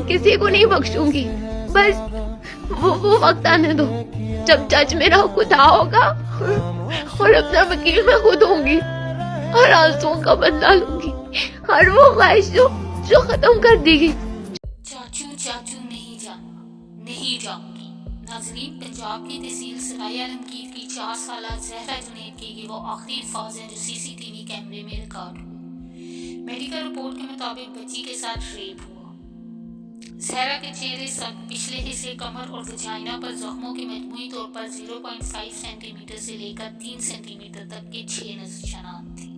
किसी को नहीं बख्शूंगी। बस वो वक्त आने दो जब जज मेरा खुदा होगा और अपना वकील मैं खुद होंगी और आंसुओं का बदला लूंगी। हर वो ख्वाहिश जो खत्म कर दी गई। चाचू नहीं जाऊंगी। नाजरीन, पंजाब की तहसील सराय आलमगीर की 4 साल जहरा जुनैद की ये वो आखिरी अल्फाज है जो सीसीटीवी कैमरे में रिकॉर्ड हुए। मेडिकल रिपोर्ट के मुताबिक बच्ची के साथ रेप हुआ। जहरा के चेहरे, सर, पिछले हिस्से, कमर और वजाइना पर जख्मों के मजमूई तौर पर 0.5 सेंटीमीटर से लेकर 3 सेंटीमीटर तक के 6 निशानात थे।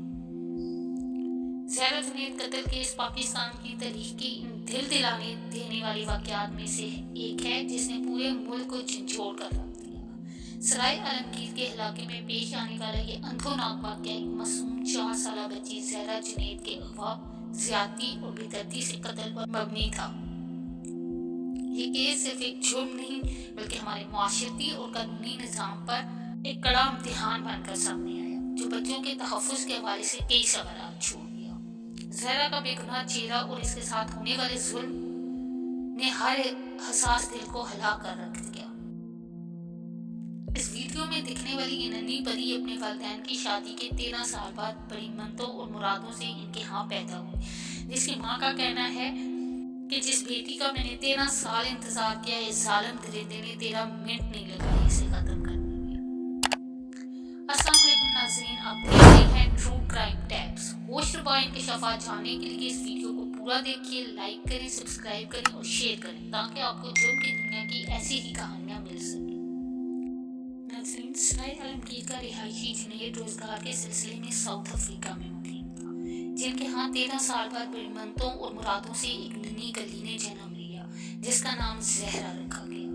जहरा जुनैद कत्ल केस पाकिस्तान की तारीख की इन दिल दिलाने देने वाली वाकयात में से एक है जिसने पूरे मुल्क को झंझोड़ कर रख दिया। सराय आलमगीर के इलाके में पेश आने वाला ये अंधोनाक वाकया एक मासूम 4 साल बच्ची जहरा जुनैद के अगवा, ज्यादती और बेदर्दी से कत्ल पर मबनी था। ये केस सिर्फ एक जुर्म नहीं बल्कि हमारे माशरती और कानूनी निज़ाम पर एक कड़ा इम्तिहान बनकर सामने आया जो बच्चों के तहफ़्फ़ुज़ के हवाले से कई सवालात छोड़ दिया। जहरा का बेगुनाह चेहरा और इसके साथ होने वाले जुल्म ने हर हसास दिल को हिला कर रख दिया। इस वीडियो में दिखने वाली ये नन्ही परी अपने वालिदैन की शादी के 13 साल बाद बड़ी मन्नतों और मुरादों से इनके यहाँ पैदा हुई, जिसकी माँ का कहना है कि जिस बेटी का मैंने 13 साल इंतजार किया, इस जालिम दरिंदे ने 13 मिनट नहीं लगाए इसे खत्म करने में। अस्सलाम वालेकुम नाज़रीन, आप देख रहे हैं ट्रू क्राइम टैब्स। होश रुबा इंकशाफात जानने के लिए इस वीडियो को पूरा देखिए, लाइक करें, सब्सक्राइब करें और शेयर करें ताकि आपको जुर्म की दुनिया की ऐसी ही कहानियां मिल सकें। नाज़रीन, सराय आलमगीर का रिहायशी जुनैद रोजगार के सिलसिले में साउथ अफ्रीका में मुकीम था, जिनके यहाँ 13 साल बाद बड़ी मन्नतों और मुरादों से एक नन्ही कली ने जन्म लिया जिसका नाम जहरा रखा गया।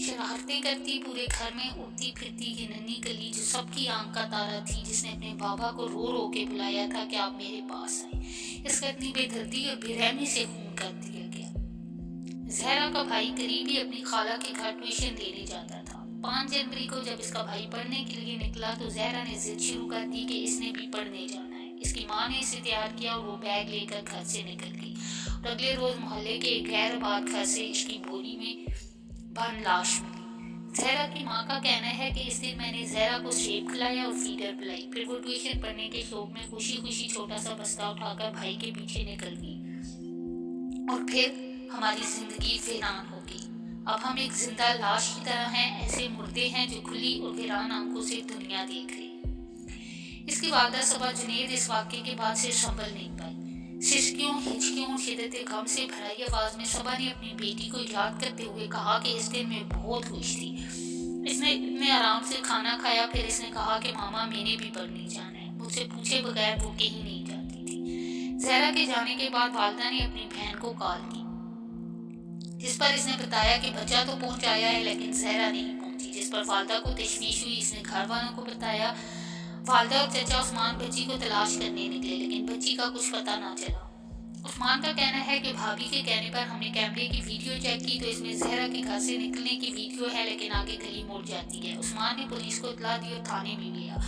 शरारतें करती, पूरे घर में उड़ती फिरती ये नन्ही कली जो सबकी आंख का तारा थी, जिसने अपने बाबा को रो रो के बुलाया था कि आप मेरे पास आए। इसका इतनी बेदर्दी और बेरहमी से खून कर दिया गया। जहरा का भाई करीब ही अपनी खाला के घर ट्यूशन देने जाता था। 5 जनवरी को जब इसका भाई पढ़ने के लिए निकला तो जहरा ने जिद शुरू कर दी कि इसने भी पढ़ने जाना है। इसकी माँ ने इसे तैयार किया और वो बैग लेकर घर से निकल गई और अगले रोज मोहल्ले के एक गैर आबाद घर से इसकी बोरी में बंद लाश मिली। जहरा की माँ का कहना है कि इस दिन मैंने जहरा को सेब खिलाया और फीडर पिलाई, फिर वो ट्यूशन पढ़ने के शौक में खुशी खुशी छोटा सा बस्ता उठाकर भाई के पीछे निकल गई और फिर हमारी जिंदगी वीरान हो गई। अब हम एक जिंदा लाश की तरह हैं, ऐसे मुर्दे हैं जो खुली और वीरान आंखों से दुनिया देख रहे। इसकी वालदा सबा जुनैद इस वाक़े के बाद से संभल नहीं पाई। सिसकियों, हिचकियों और शिद्दत गम से भरी आवाज में सबा ने अपनी बेटी को याद करते हुए कहा कि इस दिन मैं बहुत खुश थी। इसने इतने आराम से खाना खाया, फिर इसने कहा कि मामा मैंने भी पढ़ने जाना है। मुझसे पूछे बगैर वो कहीं नहीं जाती थी। जहरा के जाने के बाद वालदा ने अपनी बहन को कॉल की, जिस पर इसने बताया कि बच्चा तो पहुंच आया है लेकिन जहरा नहीं पहुंची, जिस पर वालदा को तशवीश हुई। इसने घर वालों को बताया। वालदा और चचा उस्मान बच्ची को तलाश करने निकले लेकिन बच्ची का कुछ पता ना चला। उस्मान का कहना है कि भाभी के कहने पर हमने कैमरे की वीडियो चेक की तो इसमें जहरा के घर से निकलने की वीडियो है लेकिन आगे गली मुड़ जाती है। उस्मान ने पुलिस को इत्तला दी और थाने में गया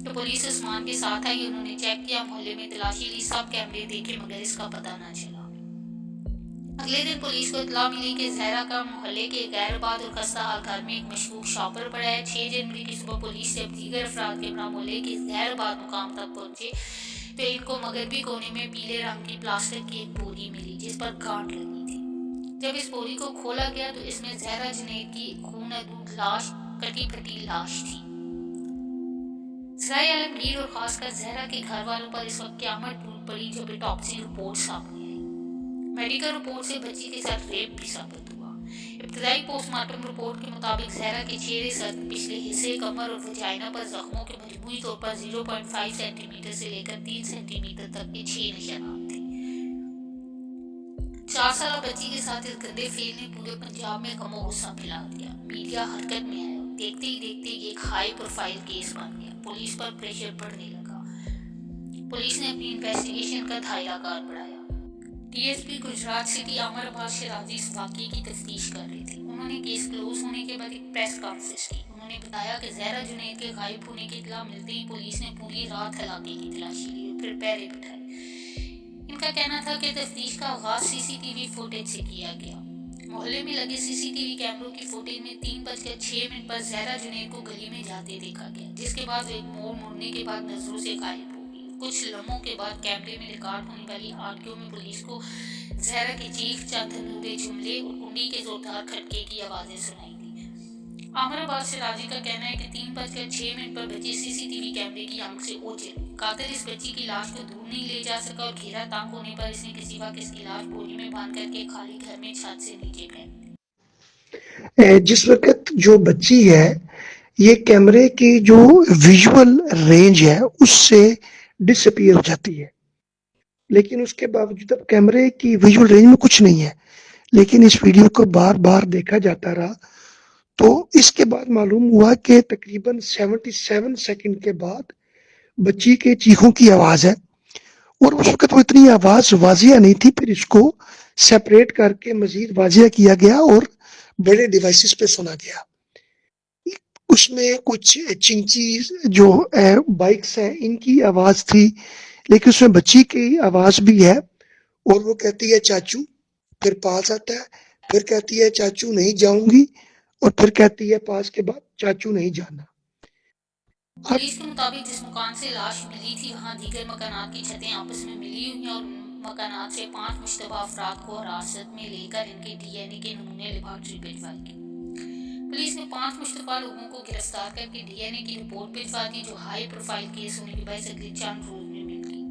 तो पुलिस उस्मान के साथ आई। उन्होंने चेक किया, मोहल्ले में तलाशी ली, सब कैमरे देखे मगर इसका पता ना चला। अगले दिन पुलिस को इत्तला मिली कि जहरा का मोहल्ले के गैरबाद और खस्ता हाल घर में एक मशकूक शॉपर पड़ा है। 6 जनवरी की सुबह पुलिस जब दीगर अफराद के मोहल्ले के गैरबाद मुकाम तक पहुंचे तो इनको मगरबी कोने में पीले रंग की प्लास्टिक की एक बोरी मिली जिस पर गांठ लगी थी। जब इस बोरी को खोला गया तो इसमें जहरा जुनैद की खून-आलूद लाश, कटी फटी लाश थी। सराय आलमगीर और खासकर जहरा के घर वालों पर इस वक्त क़यामत टूट पड़ी जब ऑटोप्सी रिपोर्ट सामने आई। मेडिकल रिपोर्ट से बच्ची के साथ रेप भी साबित हुआ। इब्तदाई पोस्टमार्टम रिपोर्ट के मुताबिक जहरा के चेहरे, सर, पिछले हिस्से, कमर और वजाइना पर जख्मों के मजमूई तौर पर 0.5 सेंटीमीटर से लेकर 3 सेंटीमीटर तक के 6 निशानात थे। 4 साल बच्ची के साथ इस गंदे फेल ने पूरे पंजाब में गम और गुस्सा फैला दिया। मीडिया हरकत में आया। देखते ही देखते ये एक हाई प्रोफाइल केस बन गया। पुलिस पर प्रेशर बढ़ने लगा। पुलिस ने अपनी इन्वेस्टिगेशन का दायरा बढ़ाया। डीएसपी गुजरात सिटी आमर अब्बास शराजी इस वाक़े की तफ्तीश कर रही थी। उन्होंने केस क्लोज होने के बाद एक प्रेस कॉन्फ्रेंस की। उन्होंने बताया कि जहरा जुनैद के गायब होने की इत्तला मिलते ही पुलिस ने पूरी रात इलाके की तलाशी ली और फिर पहरे बिठाए। इन इनका कहना था कि तफ्तीश का आगाज सीसीटीवी फुटेज से किया गया। मोहल्ले में लगे सीसीटीवी कैमरों की फुटेज में 3:06 पर जहरा जुनैद को गली में जाते देखा गया, जिसके बाद एक मोड़ मुड़ने के बाद नजरों से गायब हो गई। कुछ लम्हों के बाद कैमरे में रिकॉर्ड होने वाली ऑडियो में पुलिस को जहरा की चीख, चंद धनुरे जुमले और कुंडी के जोरदार खटके की आवाजें सुनाई दी। अहमदाबाद से राजी का कहना है कि 3:06 पर बची सीसीटीवी कैमरे की आंख से ओझल। कातिल इस बच्ची की लाश को दूर नहीं ले जा सका और घेरा तंग होने पर इसने किसी वक्त इसकी लाश बोरी में बांध करके खाली घर में छत से नीचे फेंक। जिस वक्त जो बच्ची है ये कैमरे की जो विजुअल रेंज है उससे डिसअपीयर हो जाती है, लेकिन उसके बावजूद अब कैमरे की विजुअल रेंज में कुछ नहीं है, लेकिन इस वीडियो को बार बार देखा जाता रहा तो इसके बाद मालूम हुआ कि तकरीबन 77 सेकंड के बाद बच्ची के चीखों की आवाज है और उस वक्त वो इतनी आवाज वाजिया नहीं थी। फिर इसको सेपरेट करके मजीद वाजिया किया गया और बड़े डिवाइसेस पे सुना गया। उसमें कुछ चिंची जो बाइक्स हैं इनकी आवाज थी, लेकिन उसमें बच्ची की आवाज भी है और वो कहती है चाचू, फिर पास आता है, फिर कहती है चाचू नहीं जाऊंगी और फिर कहती है पास के बाद चाचू नहीं जाना। पुलिस के मुताबिक जिस मकान से लाश मिली थी वहां दीगर मकानात की छतें आपस में मिली हुई हैं और मकानात से 5 मुश्तबा अफराद को हिरासत में लेकर इनके डीएनए के नमूने लेबोरेटरी भिजवाए गए। पुलिस ने 5 मुश्तबा लोगों को गिरफ्तार करके डीएनए की रिपोर्ट भिजवा दी, जो हाई प्रोफाइल केस होने के बाद अगले चंद रोज में मिल गई।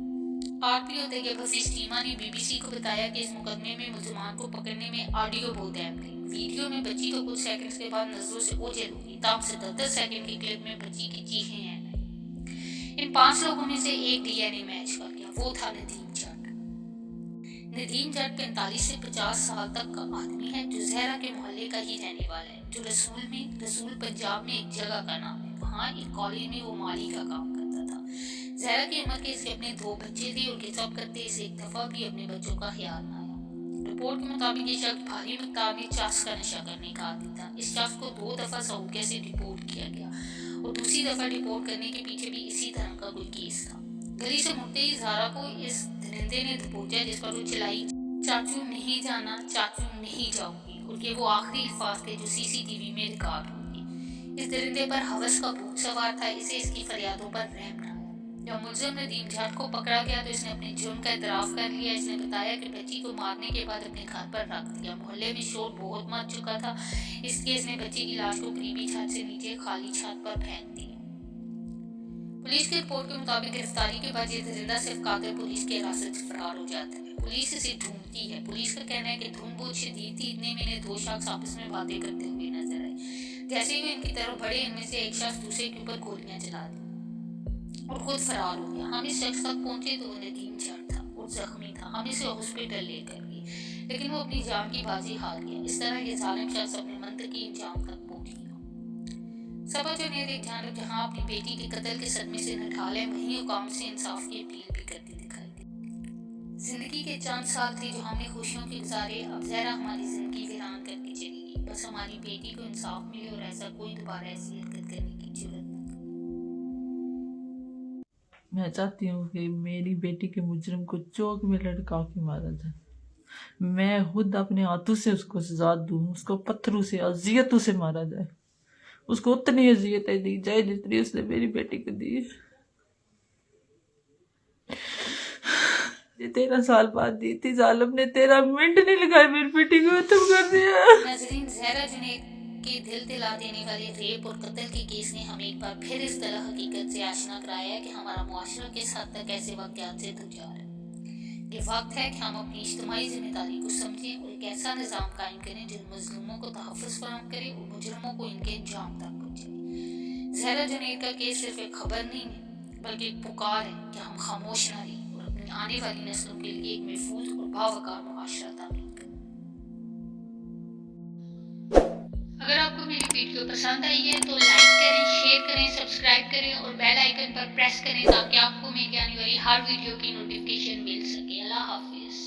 आरटीओ तैयब हफीज टीमा ने बीबीसी को बताया कि इस मुकदमे में मुलजमान को पकड़ने में ऑडियो बहुत अहम थी। वीडियो में बच्ची को कुछ सेकंड्स के बाद नजरों से ओझल हो गई। तब 77 सेकंड की क्लिप में बच्ची की चीखें हैं। इन 5 लोगों में से एक डीएनए मैच कर गया, वो था नदीम जट। नदीम जट 45 से 50 साल तक का आदमी है जो जहरा के मोहल्ले का ही रहने वाला है, जो रसूल पंजाब में एक जगह का नाम है। वहाँ एक कॉलेज में वो माली का काम करता था। जहरा की उम्र के इसके अपने 2 बच्चे थे और गिचप करते इसे एक दफा भी अपने बच्चों का ख्याल न आया। रिपोर्ट के मुताबिक ये शख्स भारी मिकदार में चरस का नशा करने का आदी था। इस शख्स को 2 दफा सऊदिया से डिपोर्ट किया गया और दूसरी दफा डिपोर्ट करने के पीछे भी इसी तरह का कोई केस था। गली से मुड़ते ही ज़ारा को इस दरिंदे ने दबोचा, जिस पर वो चिल्लाई, चाचू नहीं जाना, चाचू नहीं जाऊंगी, और ये वो आखिरी अल्फाज थे जो सीसीटीवी में रिकॉर्ड होंगे। इस दरिंदे पर हवस का भूत सवार था, इसे इसकी फरियादों पर रहम न आया। जब मुलजिम नदीम जट को पकड़ा गया तो इसने अपने जुर्म का इतराफ कर लिया। इसने बताया कि बच्ची को मारने के बाद अपने घर पर रख दिया। मोहल्ले में शोर बहुत मच चुका था, इसलिए इसने बच्ची की लाश को करीबी छत से नीचे खाली छत पर फेंक दिया। पुलिस की रिपोर्ट के मुताबिक गिरफ्तारी के बाद ये दरिंदा सिर्फ कातिल पुलिस की हिरासत से फरार हो जाता है। पुलिस इसे ढूंढती है। पुलिस का कहना है कि धुंध बहुत शदीद थी, इतने में इन्हें 2 शख्स आपस में बातें करते हुए नजर आए। जैसे ही इनकी तरफ बढ़े, इनमें से एक शख्स दूसरे के ऊपर गोलियां चला दी और खुद फरार हो गया। हम इस शख्स तक पहुंचे तो वो नदीम जट था और जख्मी था। हम इसे हॉस्पिटल लेकर गए, लेकिन वो अपनी जान की बाजी हार गया। इस तरह ये जालिम शख्स अपने मंतकी अंजाम तक पहुंच गया। सबा जुनैद एक जानब जहां अपनी बेटी के कत्ल के सदमे से निठाल है, वहीं हुकाम से इंसाफ की अपील भी करती दिखाई दी। जिंदगी के चंद साल थे जो हमने खुशियों के गुजारे, अब जरा हमारी जिंदगी वीरान करके चली गई। बस हमारी बेटी को इंसाफ मिले और ऐसा कोई दोबारा ऐसी हरकत करने की जरूरत न। मैं चाहती हूँ कि मेरी बेटी के मुजरिम को चौक में लटका के मारा जाए। मैं खुद अपने हाथों से उसको सजा दूँ, उसको पत्थरों से अजियतों से मारा जाए। उसको उतनी अजियतें दी जाए जितनी उसने मेरी बेटी को दी। ये 13 साल बाद दी थी, जालिम ने 13 मिनट नहीं लगाए मेरी बेटी को खत्म कर दिया। नाज़रीन, ज़हरा जुनैद के दिल दिला देने वाले रेप और कत्ल के केस ने हमें एक बार फिर इस तरह हकीकत से आशना कराया है कि हमारा मुआशरा किस हद तक ऐसे वाक़यात से दूचार है। ये वक्त है कि हम अपनी इज्तिमाई जिम्मेदारी को समझें और एक ऐसा निज़ाम कायम करें जो मजलूमों को तहफ़्फ़ुज़ फराहम करे और मुजरिमों को इनके अंजाम तक पहुँचाए। ज़हरा जुनैद का केस सिर्फ एक खबर नहीं है, बल्कि एक पुकार है कि हम खामोश न रहें और अपनी आने वाली नस्लों के लिए एक महफूज और बावकार मुआशरा तामीर करें। अगर आपको मेरी वीडियो पसंद आई है तो लाइक करें, शेयर करें, सब्सक्राइब करें और बेल आइकन पर प्रेस करें ताकि आपको मेरी आने वाली हर वीडियो की नोटिफिकेशन मिल सके। अल्लाह हाफिज़।